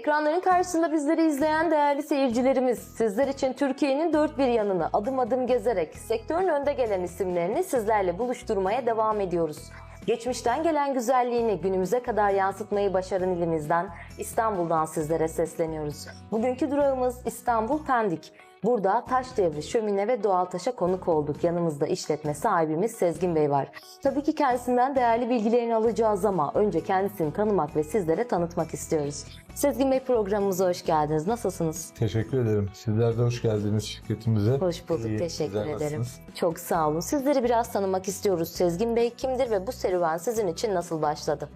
Ekranların karşısında bizleri izleyen değerli seyircilerimiz, sizler için Türkiye'nin dört bir yanını adım adım gezerek sektörün önde gelen isimlerini sizlerle buluşturmaya devam ediyoruz. Geçmişten gelen güzelliğini günümüze kadar yansıtmayı başaran ilimizden, İstanbul'dan sizlere sesleniyoruz. Bugünkü durağımız İstanbul Pendik. Burada taş devri, şömine ve doğal taşa konuk olduk. Yanımızda işletme sahibimiz Sezgin Bey var. Tabii ki kendisinden değerli bilgilerini alacağız ama önce kendisini tanımak ve sizlere tanıtmak istiyoruz. Sezgin Bey, programımıza hoş geldiniz. Nasılsınız? Teşekkür ederim. Sizler de hoş geldiniz şirketimize. Hoş bulduk, İyi, teşekkür sizler ederim. nasılsınız? Çok sağ olun. Sizleri biraz tanımak istiyoruz. Sezgin Bey kimdir ve bu serüven sizin için nasıl başladı?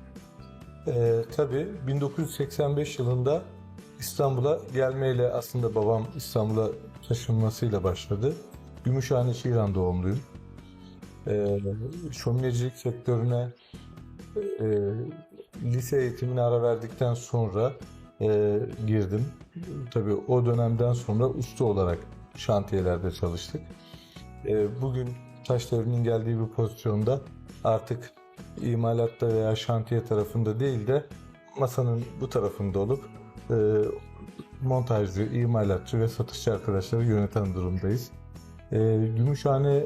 Tabii 1985 yılında İstanbul'a gelmeyle aslında babam İstanbul'a taşınmasıyla başladı. Gümüşhane Şiran doğumluyum. Şöminecilik sektörüne lise eğitimine ara verdikten sonra girdim. Tabii o dönemden sonra usta olarak şantiyelerde çalıştık. Bugün taş devrinin geldiği bir pozisyonda artık imalatta veya şantiye tarafında değil de masanın bu tarafında olup montajcı, imalatçı ve satışçı arkadaşları yöneten durumdayız. Gümüşhane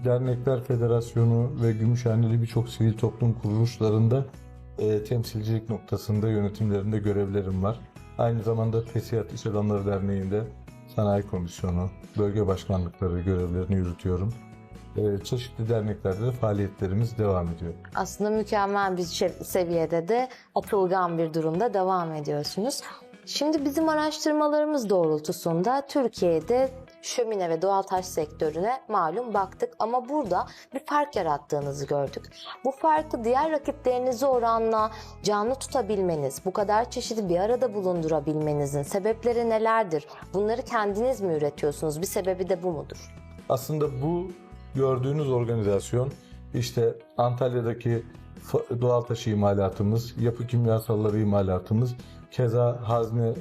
Dernekler Federasyonu ve Gümüşhaneli birçok sivil toplum kuruluşlarında temsilcilik noktasında yönetimlerinde görevlerim var. Aynı zamanda Fesiyat İş Adamları Derneği'nde Sanayi Komisyonu, bölge başkanlıkları görevlerini yürütüyorum. Çeşitli derneklerde de faaliyetlerimiz devam ediyor. Aslında mükemmel bir seviyede de atılgan bir durumda devam ediyorsunuz. Şimdi bizim araştırmalarımız doğrultusunda Türkiye'de şömine ve doğal taş sektörüne malum baktık ama burada bir fark yarattığınızı gördük. Bu farkı diğer rakiplerinize oranla canlı tutabilmeniz, bu kadar çeşidi bir arada bulundurabilmenizin sebepleri nelerdir? Bunları kendiniz mi üretiyorsunuz? Bir sebebi de bu mudur? Aslında bu gördüğünüz organizasyon işte Antalya'daki doğal taş imalatımız, yapı kimyasalları imalatımız, keza hazne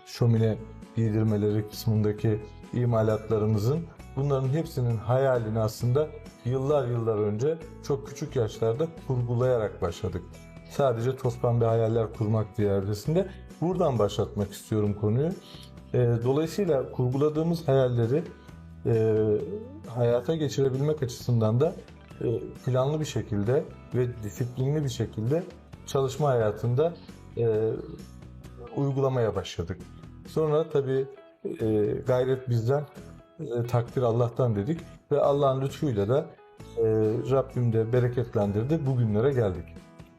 şömine giydirmeleri kısmındaki imalatlarımızın, bunların hepsinin hayalini aslında yıllar önce çok küçük yaşlarda kurgulayarak başladık. Sadece toz pembe hayaller kurmak diye ötesinde buradan başlatmak istiyorum konuyu. Dolayısıyla kurguladığımız hayalleri hayata geçirebilmek açısından da planlı bir şekilde ve disiplinli bir şekilde çalışma hayatında uygulamaya başladık. Sonra tabii gayret bizden, takdir Allah'tan dedik ve Allah'ın lütfuyla da Rabbim de bereketlendirdi, bugünlere geldik.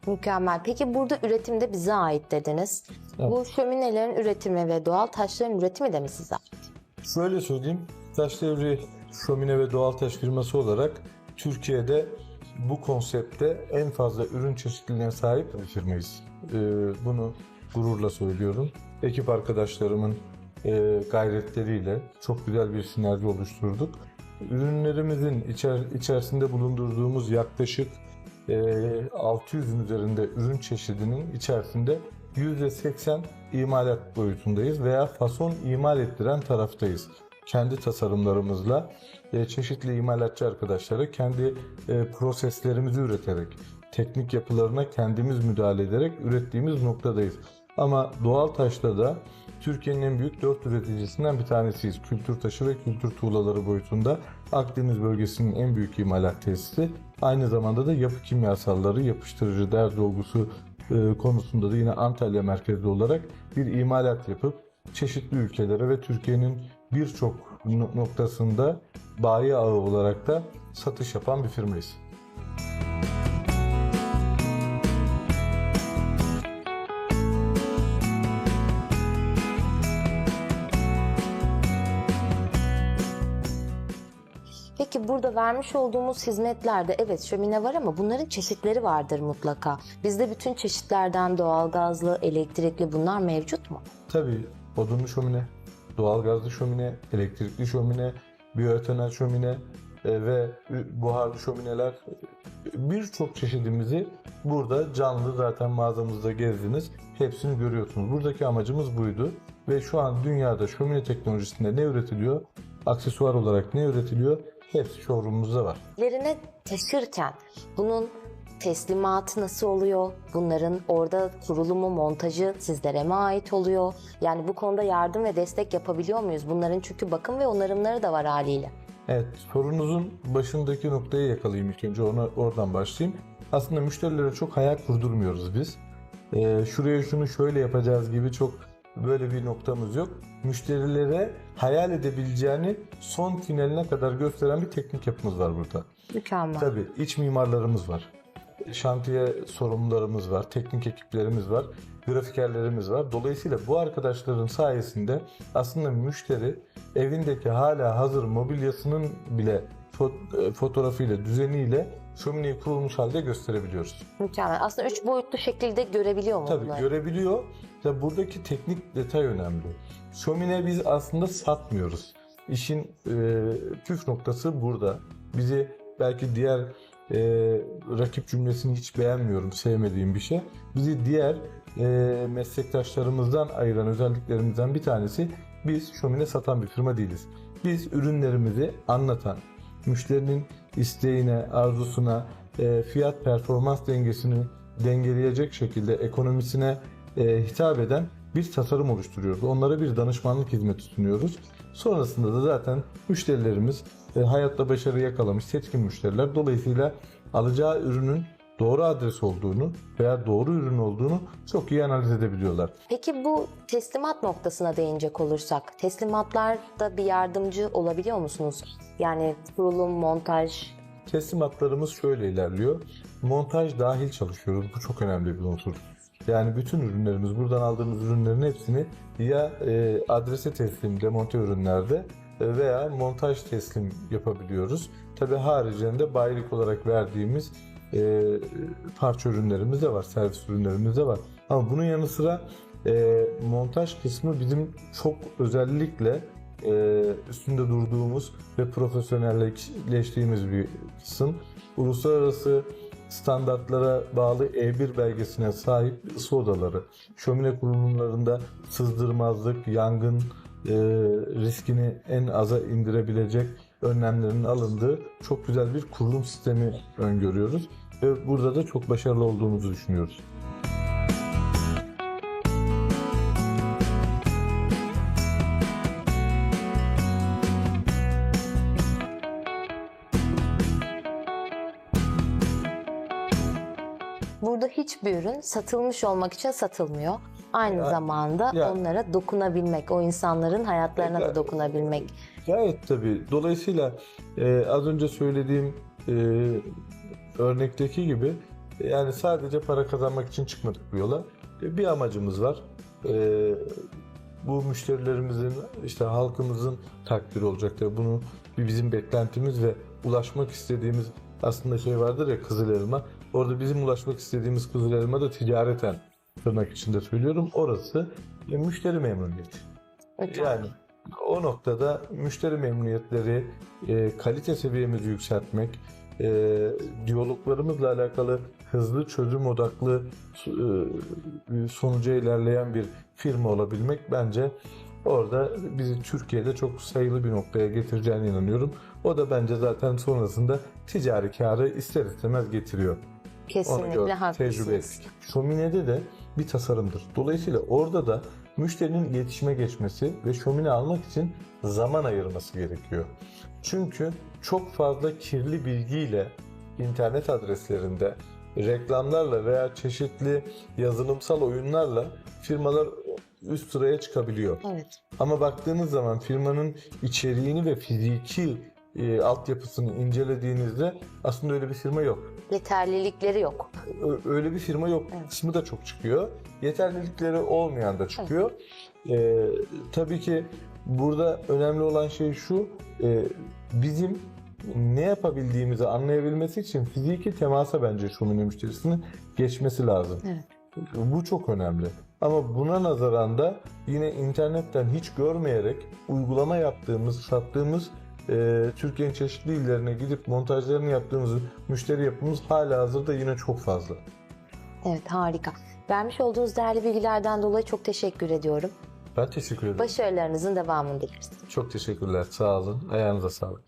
Mükemmel. Peki burada üretimde bize ait dediniz. Evet. Bu şöminelerin üretimi ve doğal taşların üretimi de mi size ait? Şöyle söyleyeyim, Taş Devri Şömine ve Doğal Taş firması olarak Türkiye'de bu konsepte en fazla ürün çeşitliliğine sahip bir firmayız. Bunu gururla söylüyorum. Ekip arkadaşlarımın gayretleriyle çok güzel bir sinerji oluşturduk. Ürünlerimizin içerisinde bulundurduğumuz yaklaşık 600'ün üzerinde ürün çeşidinin içerisinde %80 imalat boyutundayız veya fason imal ettiren taraftayız. Kendi tasarımlarımızla çeşitli imalatçı arkadaşlara kendi proseslerimizi üreterek, teknik yapılarına kendimiz müdahale ederek ürettiğimiz noktadayız. Ama doğal taşta da Türkiye'nin en büyük 4 üreticisinden bir tanesiyiz. Kültür taşı ve kültür tuğlaları boyutunda Akdeniz bölgesinin en büyük imalat tesisi. Aynı zamanda da yapı kimyasalları, yapıştırıcı, der dolgusu konusunda da yine Antalya merkezli olarak bir imalat yapıp çeşitli ülkelere ve Türkiye'nin birçok noktasında bayi ağı olarak da satış yapan bir firmayız. Peki burada vermiş olduğumuz hizmetlerde evet şömine var ama bunların çeşitleri vardır mutlaka. Bizde bütün çeşitlerden doğalgazlı, elektrikli bunlar mevcut mu? Tabii odunlu şömine, doğalgazlı şömine, elektrikli şömine, biyoetanol şömine ve buharlı şömineler, birçok çeşidimizi burada canlı zaten mağazamızda gezdiniz. Hepsini görüyorsunuz. Buradaki amacımız buydu ve şu an dünyada şömine teknolojisinde ne üretiliyor, aksesuar olarak ne üretiliyor, hepsi showroom'umuzda var. Lerine taşırken bunun teslimatı nasıl oluyor? Bunların orada kurulumu, montajı sizlere mi ait oluyor? Yani bu konuda yardım ve destek yapabiliyor muyuz? Bunların çünkü bakım ve onarımları da var haliyle. Evet, sorunuzun başındaki noktayı yakalayayım ilk önce, oradan başlayayım. Aslında müşterilere çok hayal kurdurmuyoruz biz. Şuraya şunu şöyle yapacağız gibi çok böyle bir noktamız yok. Müşterilere hayal edebileceğini son finaline kadar gösteren bir teknik yapımız var burada. Mükemmel. Tabii iç mimarlarımız var. Şantiye sorumlularımız var, teknik ekiplerimiz var, grafikerlerimiz var. Dolayısıyla bu arkadaşların sayesinde aslında müşteri evindeki hala hazır mobilyasının bile fotoğrafıyla, düzeniyle şömineyi kurulmuş halde gösterebiliyoruz. Mükemmel. Aslında 3 boyutlu şekilde görebiliyor mu Tabii bunları? görebiliyor. Ve buradaki teknik detay önemli. Şömine biz aslında satmıyoruz. İşin püf noktası burada. Bizi belki diğer rakip cümlesini hiç beğenmiyorum, sevmediğim bir şey. Bizi diğer meslektaşlarımızdan ayıran özelliklerimizden bir tanesi, biz şömine satan bir firma değiliz. Biz ürünlerimizi anlatan, müşterinin isteğine, arzusuna, fiyat performans dengesini dengeleyecek şekilde ekonomisine hitap eden bir tasarım oluşturuyoruz. Onlara bir danışmanlık hizmeti sunuyoruz. Sonrasında da zaten müşterilerimiz hayatta başarı yakalamış seçkin müşteriler. Dolayısıyla alacağı ürünün doğru adres olduğunu veya doğru ürün olduğunu çok iyi analiz edebiliyorlar. Peki bu teslimat noktasına değinecek olursak, teslimatlarda bir yardımcı olabiliyor musunuz? Yani kurulum, montaj. Teslimatlarımız şöyle ilerliyor. Montaj dahil çalışıyoruz. Bu çok önemli bir unsur. Yani bütün ürünlerimiz, buradan aldığımız ürünlerin hepsini ya adrese teslim, demonte ürünlerde veya montaj teslim yapabiliyoruz. Tabii haricinde bayilik olarak verdiğimiz parça ürünlerimiz de var, servis ürünlerimiz de var. Ama bunun yanı sıra montaj kısmı bizim çok özellikle üstünde durduğumuz ve profesyonelleştiğimiz bir kısım. Uluslararası standartlara bağlı E1 belgesine sahip ısı odaları, şömine kurulumlarında sızdırmazlık, yangın riskini en aza indirebilecek önlemlerin alındığı çok güzel bir kurulum sistemi öngörüyoruz ve burada da çok başarılı olduğumuzu düşünüyoruz. Burada hiçbir ürün satılmış olmak için satılmıyor. Aynı zamanda onlara dokunabilmek, o insanların hayatlarına da dokunabilmek. Gayet tabii. Dolayısıyla az önce söylediğim örnekteki gibi yani sadece para kazanmak için çıkmadık bu yola. Bir amacımız var. Bu müşterilerimizin, işte halkımızın takdiri olacak. Bunu bizim beklentimiz ve ulaşmak istediğimiz aslında şey vardır ya, Kızıl Elma. Orada bizim ulaşmak istediğimiz Kızıl Elma da ticareten, tırnak içinde söylüyorum, orası müşteri memnuniyeti. Yani o noktada müşteri memnuniyetleri, kalite seviyemizi yükseltmek, diyaloglarımızla alakalı hızlı çözüm odaklı sonuca ilerleyen bir firma olabilmek bence orada bizi Türkiye'de çok sayılı bir noktaya getireceğine inanıyorum. O da bence zaten sonrasında ticari kârı ister istemez getiriyor. Kesinlikle haklısınız. Tecrübe ettik. Şömine'de de bir tasarımdır. Dolayısıyla orada da müşterinin iletişime geçmesi ve şömine almak için zaman ayırması gerekiyor. Çünkü çok fazla kirli bilgiyle internet adreslerinde, reklamlarla veya çeşitli yazılımsal oyunlarla firmalar üst sıraya çıkabiliyor. Evet. Ama baktığınız zaman firmanın içeriğini ve fiziki altyapısını incelediğinizde aslında öyle bir firma yok. Yeterlilikleri yok. Öyle bir firma yok kısmı da çok çıkıyor. Yeterlilikleri olmayan da çıkıyor. Tabii ki burada önemli olan şey şu, bizim ne yapabildiğimizi anlayabilmesi için fiziki temasa bence şömine müşterisinin geçmesi lazım. Evet. Bu çok önemli. Ama buna nazaran da yine internetten hiç görmeyerek uygulama yaptığımız, sattığımız, Türkiye'nin çeşitli illerine gidip montajlarını yaptığımız müşteri yapımız halihazırda yine çok fazla. Evet, harika. Vermiş olduğunuz değerli bilgilerden dolayı çok teşekkür ediyorum. Ben teşekkür ederim. Başarılarınızın devamını dileriz. Çok teşekkürler. Sağ olun. Ayağınıza sağlık.